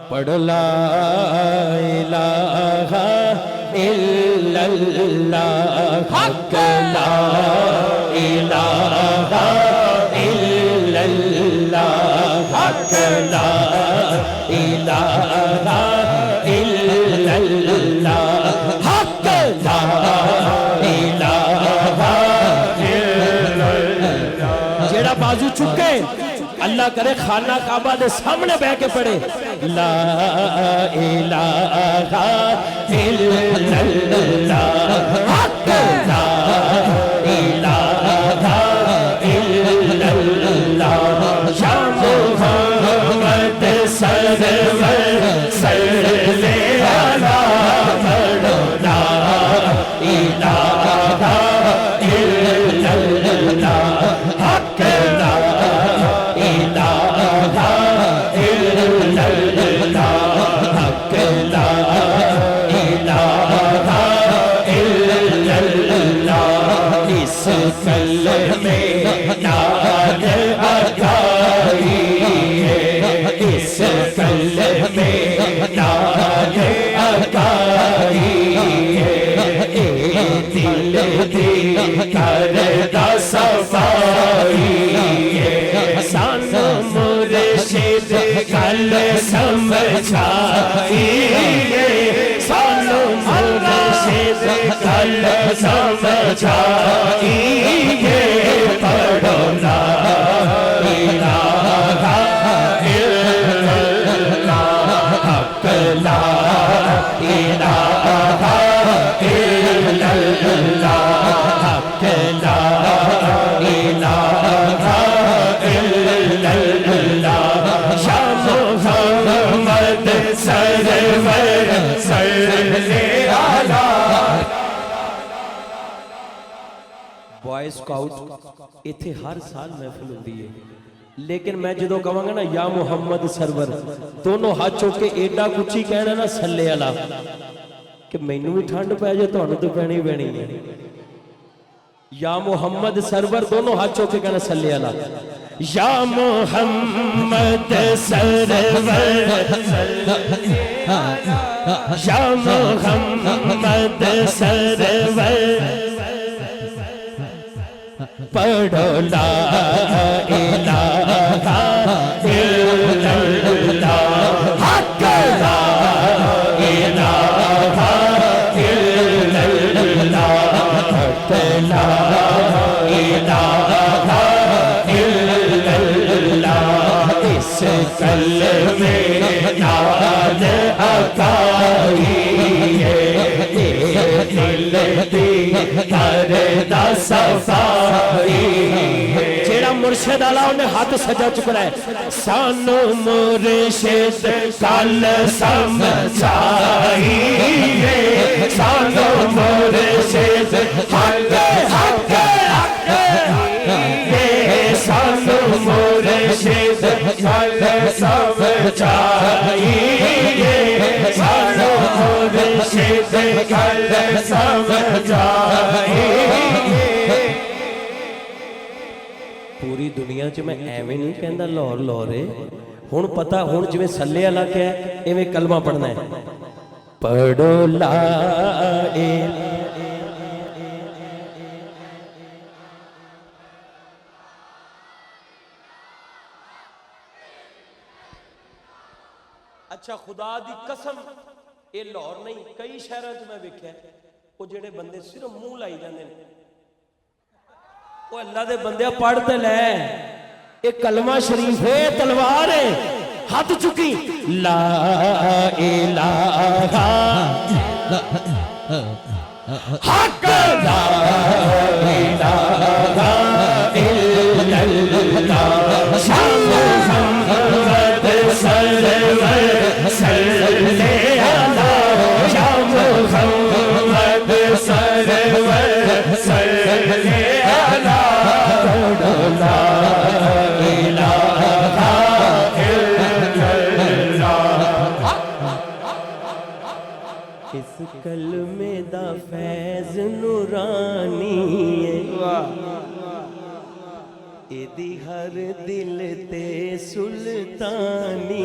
پڑھ لا الہ الا اللہ حق لا الہ الا اللہ حق لا الہ الا اللہ حق لا الہ الا اللہ. جیڑا بازو چکے اللہ کرے خانہ کعبہ دے سامنے بہ کے پڑھے لا الہ الا اللہ حق لا الہ الا اللہ یا محمد سرور صلی علی لا الہ الا اللہ حق لا کلمے ناد اکائی ہے اس کلمے ناد اکائی ہے اے دل دی کردہ صفائی ہے سانو مرشد گل سمجھائی ہے سانو مرشد گل سمجھائی پڑھو لا الہ الا اللہ حق لا الہ الا اللہ حق لا الہ الا اللہ یا محمد سرور صلی علی. بوائے سکاؤٹ ایتھے ہر سال محفل ہوندی ہے لیکن میں جدو کہاں گا نا یا محمد سرور دونوں ہاتھ چوک کے ایڈا کچھی کہنا نا صلی اللہ کہ مینوں بھی ٹھنڈ پہ جائے تو تو پہنی پہنی ہے یا محمد سرور دونوں ہاتھ چوک کے کہنا صلی اللہ یا محمد سرور یا محمد سرور پڑھو لا الہ الا اللہ حق لا الہ الا اللہ حق لا الہ الا اللہ اس کلمے ناد اکائی ہے دل دی کردہ صفائی ہے. جیڑا مرشد اللہ انہیں ہاتھ سجا چکنا ہے سانو مرشد کل سمجھائی ہے سانو مرشد حق حق سانو مرشد کل سمجھائی ہے سانو مرشد کل سمجھائی. پوری دنیا چ میں ایویں نہیں کہندا لاہور لاہورے ہن پتہ ہن جویں صلی اللہ کہے ایویں کلمہ پڑھنا ہے پڑھو لا الہ. اچھا خدا دی قسم اے لاہور نہیں کئی شہراں وچ میں ویکھیا او جڑے بندے صرف منہ لائی جاندے نے او اللہ دے بندے پڑھ تے لے اے کلمہ شریف ہے تلوار ہے ہاتھ چکی لا الہ حق لا الہ الا اللہ محمد سرور صلی علی یا محمد سرور صلی علی لا الہ الا اللہ. اس کلمے دا فیض نورانی ہے ਇਹਦੀ ਹਰ ਦਿਲ ਤੇ ਸੁਲਤਾਨੀ